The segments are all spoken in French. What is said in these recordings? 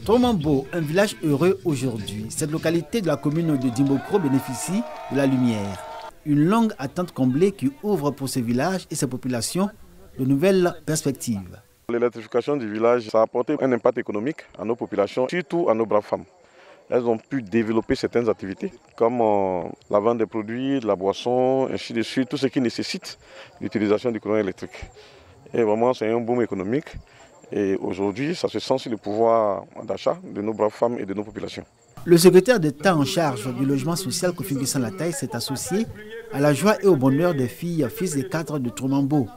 Tromambo, un village heureux aujourd'hui. Cette localité de la commune de Dimbokro bénéficie de la lumière. Une longue attente comblée qui ouvre pour ce village et ses populations de nouvelles perspectives. L'électrification du village, ça a apporté un impact économique à nos populations, surtout à nos braves femmes. Elles ont pu développer certaines activités comme la vente des produits, de la boisson, ainsi de suite, tout ce qui nécessite l'utilisation du courant électrique. Et vraiment, c'est un boom économique. Et aujourd'hui, ça se sent sur le pouvoir d'achat de nos braves femmes et de nos populations. Le secrétaire d'État en charge du logement social, Kofi Nguessan-Lataye, s'est associé à la joie et au bonheur des filles, fils et cadres de Tromambo.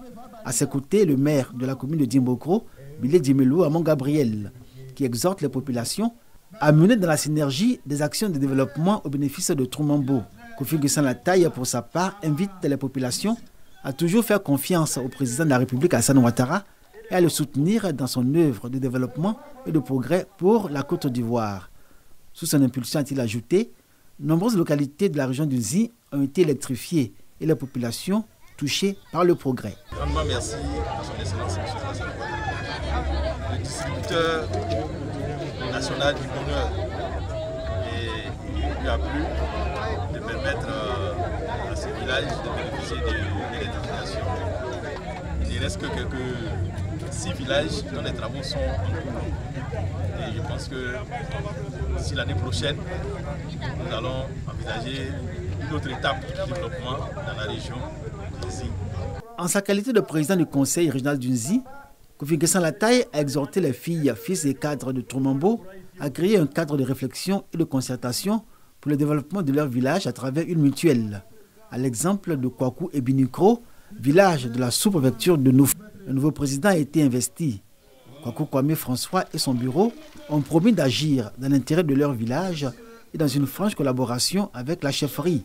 À ses côtés, le maire de la commune de Dimbokro, Bilé Djimelou Amon Gabriel, qui exhorte les populations à mener dans la synergie des actions de développement au bénéfice de Tromambo. Kofi Nguessan-Lataye, pour sa part, invite les populations à toujours faire confiance au président de la République, Alassane Ouattara, et à le soutenir dans son œuvre de développement et de progrès pour la Côte d'Ivoire. Sous son impulsion, a-t-il ajouté, nombreuses localités de la région du Zi ont été électrifiées et les populations touchées par le progrès. Grandement merci à son Excellence, le distributeur national du bonheur. Et il lui a plu de permettre à ce village de bénéficier de l'électrification. Il ne reste que quelques 6 villages dont les travaux sont en cours. Et je pense que si l'année prochaine, nous allons envisager une autre étape de développement dans la région du Zi. En sa qualité de président du conseil régional du Zi, Kofi Nguessan-Lataye a exhorté les filles, fils et cadres de Tromambo à créer un cadre de réflexion et de concertation pour le développement de leur village à travers une mutuelle. À l'exemple de Kwaku et Binikro, village de la sous-préfecture de Nouf. Le nouveau président a été investi. Kwaku Kwame François et son bureau ont promis d'agir dans l'intérêt de leur village et dans une franche collaboration avec la chefferie.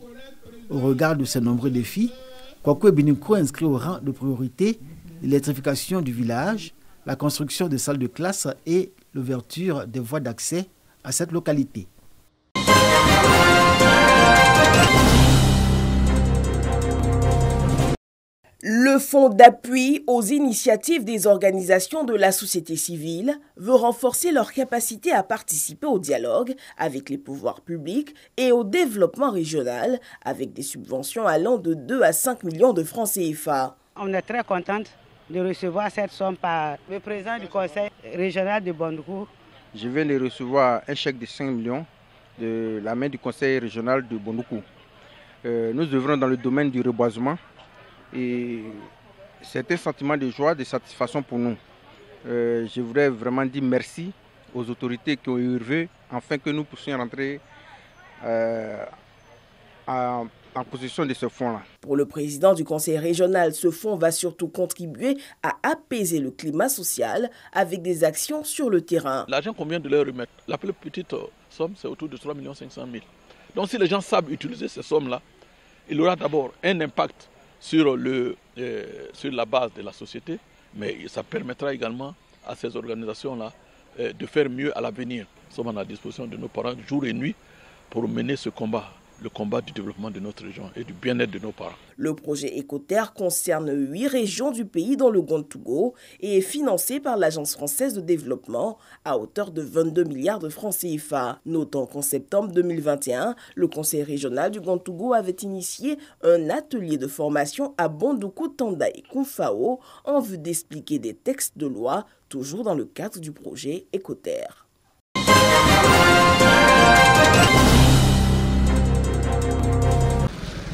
Au regard de ces nombreux défis, Kwaku et Binikro inscrit au rang de priorité l'électrification du village, la construction de salles de classe et l'ouverture des voies d'accès à cette localité. Le Fonds d'appui aux initiatives des organisations de la société civile veut renforcer leur capacité à participer au dialogue avec les pouvoirs publics et au développement régional avec des subventions allant de 2 à 5 millions de francs CFA. On est très contente de recevoir cette somme par le président du conseil régional de Bondoukou. Je viens de recevoir un chèque de 5 millions de la main du conseil régional de Bondoukou. Nous œuvrons dans le domaine du reboisement. Et c'est un sentiment de joie, de satisfaction pour nous. Je voudrais vraiment dire merci aux autorités qui ont œuvré afin que nous puissions rentrer en possession de ce fonds-là. Pour le président du conseil régional, ce fonds va surtout contribuer à apaiser le climat social avec des actions sur le terrain. L'argent qu'on vient de leur remettre, la plus petite somme, c'est autour de 3 500 000. Donc si les gens savent utiliser ces sommes-là, il aura d'abord un impact sur la base de la société, mais ça permettra également à ces organisations-là de faire mieux à l'avenir. Nous sommes à la disposition de nos parents jour et nuit pour mener ce combat, le combat du développement de notre région et du bien-être de nos parents. Le projet Écoterre concerne 8 régions du pays dans le Gondougou et est financé par l'Agence française de développement à hauteur de 22 milliards de francs CFA. Notons qu'en septembre 2021, le conseil régional du Gondougou avait initié un atelier de formation à Bondoukou, Tanda et Koufao en vue d'expliquer des textes de loi, toujours dans le cadre du projet Écoterre.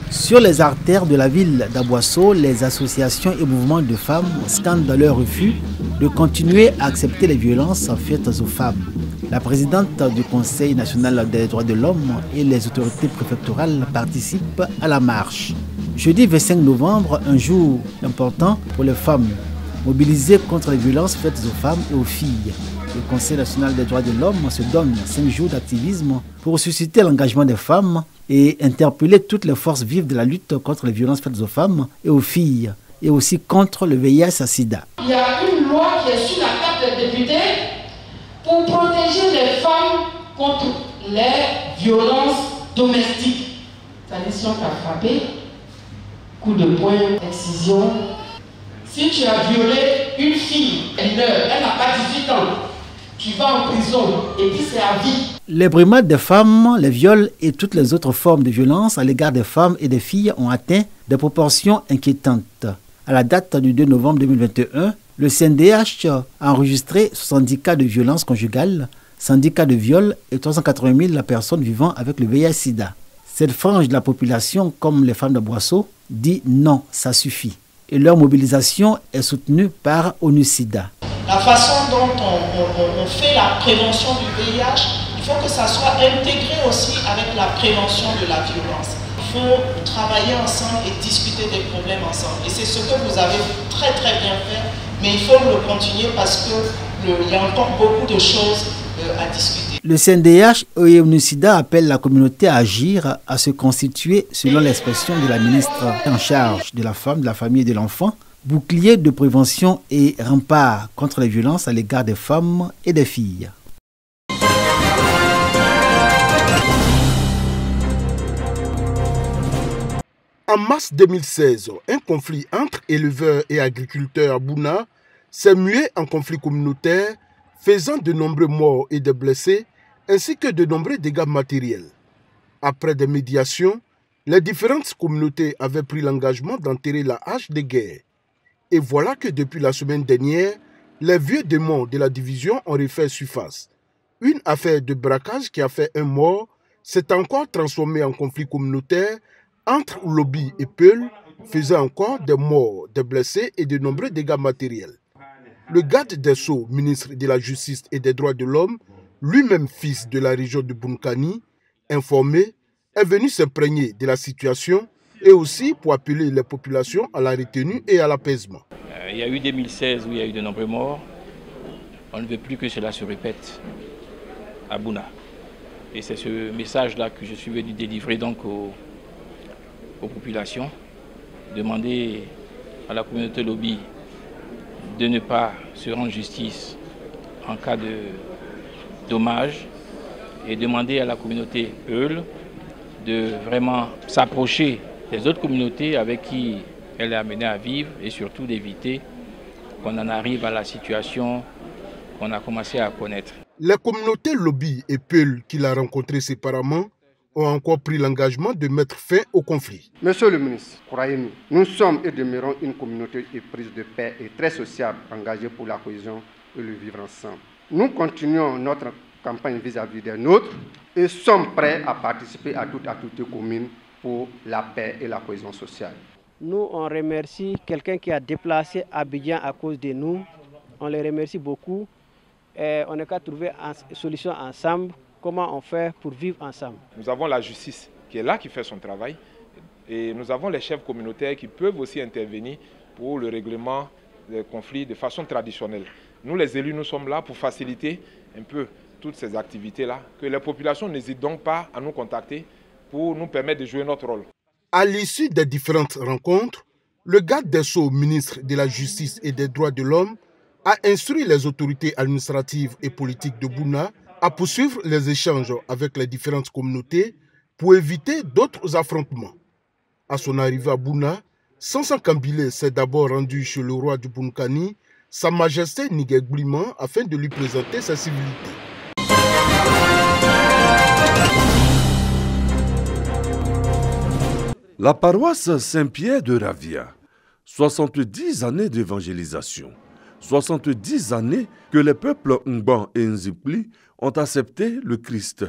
Sur les artères de la ville d'Aboisseau, les associations et mouvements de femmes scandent leur refus de continuer à accepter les violences faites aux femmes. La présidente du Conseil national des droits de l'homme et les autorités préfectorales participent à la marche. Jeudi 25 novembre, un jour important pour les femmes, mobilisées contre les violences faites aux femmes et aux filles. Le Conseil national des droits de l'homme se donne 5 jours d'activisme pour susciter l'engagement des femmes et interpeller toutes les forces vives de la lutte contre les violences faites aux femmes et aux filles, et aussi contre le VIH-Sida. Il y a une loi qui est sur la table des députés pour protéger les femmes contre les violences domestiques. C'est-à-dire si on t'a frappé, coup de poing, excision. Si tu as violé une fille mineure, elle n'a pas 18 ans, tu vas en prison et puis c'est à vie. Les brimades des femmes, les viols et toutes les autres formes de violence à l'égard des femmes et des filles ont atteint des proportions inquiétantes. À la date du 2 novembre 2021, le CNDH a enregistré 70 cas de violence conjugale, 110 cas de viol et 380 000 personnes vivant avec le VIH-Sida. Cette frange de la population, comme les femmes de Boisseau, dit non, ça suffit. Et leur mobilisation est soutenue par ONU-SIDA. La façon dont on fait la prévention du VIH, il faut que ça soit intégré aussi avec la prévention de la violence. Il faut travailler ensemble et discuter des problèmes ensemble. Et c'est ce que vous avez très très bien fait, mais il faut le continuer parce qu'il y a encore beaucoup de choses à discuter. Le CNDH et ONU-SIDA appellent la communauté à agir, à se constituer, selon l'expression de la ministre en charge de la femme, de la famille et de l'enfant, bouclier de prévention et rempart contre les violences à l'égard des femmes et des filles. En mars 2016, un conflit entre éleveurs et agriculteurs à Bouna s'est mué en conflit communautaire, faisant de nombreux morts et des blessés, ainsi que de nombreux dégâts matériels. Après des médiations, les différentes communautés avaient pris l'engagement d'enterrer la hache de guerre. Et voilà que depuis la semaine dernière, les vieux démons de la division ont refait surface. Une affaire de braquage qui a fait un mort s'est encore transformée en conflit communautaire entre Lobby et Peul, faisant encore des morts, des blessés et de nombreux dégâts matériels. Le garde des Sceaux, ministre de la Justice et des Droits de l'Homme, lui-même fils de la région de Bunkani, informé, est venu s'imprégner de la situation et aussi pour appeler les populations à la retenue et à l'apaisement. Il y a eu 2016 où il y a eu de nombreux morts. On ne veut plus que cela se répète à Bouna. Et c'est ce message-là que je suis venu délivrer donc aux populations. Demander à la communauté Lobby de ne pas se rendre justice en cas de dommage et demander à la communauté Peul de vraiment s'approcher des autres communautés avec qui elle est amenée à vivre et surtout d'éviter qu'on en arrive à la situation qu'on a commencé à connaître. Les communautés Lobby et Peul qu'il a rencontrées séparément ont encore pris l'engagement de mettre fin au conflit. Monsieur le ministre, croyez-nous, nous sommes et demeurons une communauté éprise de paix et très sociable, engagée pour la cohésion et le vivre ensemble. Nous continuons notre campagne vis-à-vis des nôtres et sommes prêts à participer à toute activité commune pour la paix et la cohésion sociale. Nous, on remercie quelqu'un qui a déplacé Abidjan à cause de nous. On les remercie beaucoup. Et on n'a qu'à trouver une solution ensemble. Comment on fait pour vivre ensemble? Nous avons la justice qui est là, qui fait son travail. Et nous avons les chefs communautaires qui peuvent aussi intervenir pour le règlement des conflits de façon traditionnelle. Nous, les élus, nous sommes là pour faciliter un peu toutes ces activités-là. Que les populations n'hésitent donc pas à nous contacter pour nous permettre de jouer notre rôle. À l'issue des différentes rencontres, le garde des Sceaux, ministre de la Justice et des Droits de l'Homme, a instruit les autorités administratives et politiques de Bouna à poursuivre les échanges avec les différentes communautés pour éviter d'autres affrontements. À son arrivée à Bouna, Sansan Kambile s'est d'abord rendu chez le roi du Bunkani, Sa Majesté Niguel Bliman, afin de lui présenter sa civilité. La paroisse Saint-Pierre de Ravia, 70 années d'évangélisation, 70 années que les peuples Ngban et Nzipli ont accepté le Christ.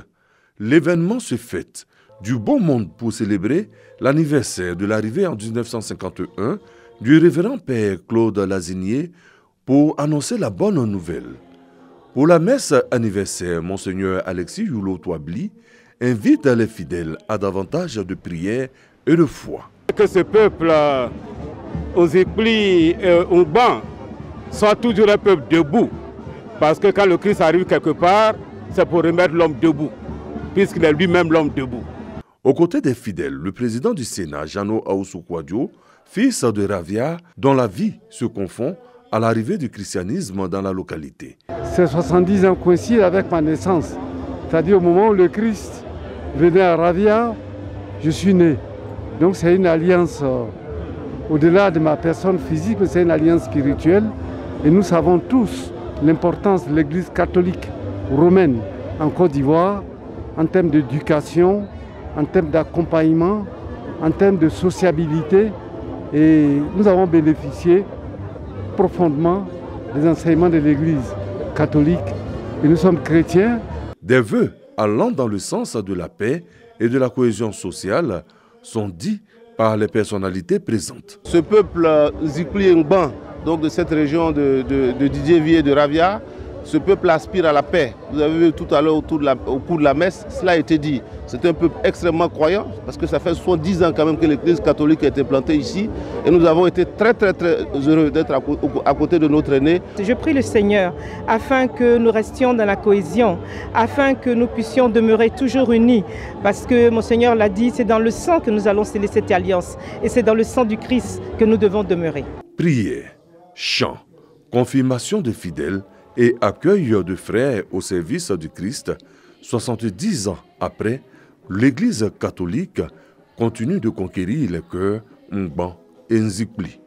L'événement se fête du bon monde pour célébrer l'anniversaire de l'arrivée en 1951 du révérend Père Claude Lazinier pour annoncer la bonne nouvelle. Pour la messe anniversaire, Monseigneur Alexis Youlot-Touabli invite les fidèles à davantage de prières et de foi. Que ce peuple, Nzipli et Ngban, soit toujours un peuple debout. Parce que quand le Christ arrive quelque part, c'est pour remettre l'homme debout, puisqu'il est lui-même l'homme debout. Aux côtés des fidèles, le président du Sénat, Jano Aoussou-Kouadio, fils de Ravia, dont la vie se confond à l'arrivée du christianisme dans la localité. Ces 70 ans coïncident avec ma naissance. C'est-à-dire au moment où le Christ venait à Ravia, je suis né. Donc c'est une alliance, au-delà de ma personne physique, mais c'est une alliance spirituelle. Et nous savons tous l'importance de l'Église catholique romaine en Côte d'Ivoire en termes d'éducation, en termes d'accompagnement, en termes de sociabilité. Et nous avons bénéficié profondément des enseignements de l'Église catholique. Et nous sommes chrétiens. Des vœux allant dans le sens de la paix et de la cohésion sociale sont dits par les personnalités présentes. Ce peuple Zikli Ngban, donc de cette région de Didier Vié et de Ravia, ce peuple aspire à la paix. Vous avez vu tout à l'heure au cours de la messe, cela a été dit. C'est un peuple extrêmement croyant parce que ça fait 70 ans quand même que l'église catholique a été plantée ici et nous avons été très heureux d'être à côté de notre aîné. Je prie le Seigneur afin que nous restions dans la cohésion, afin que nous puissions demeurer toujours unis parce que mon Seigneur l'a dit, c'est dans le sang que nous allons sceller cette alliance et c'est dans le sang du Christ que nous devons demeurer. Prière, chant, confirmation de fidèles et accueil de frères au service du Christ, 70 ans après, l'Église catholique continue de conquérir les cœurs Ngban et Nzikli.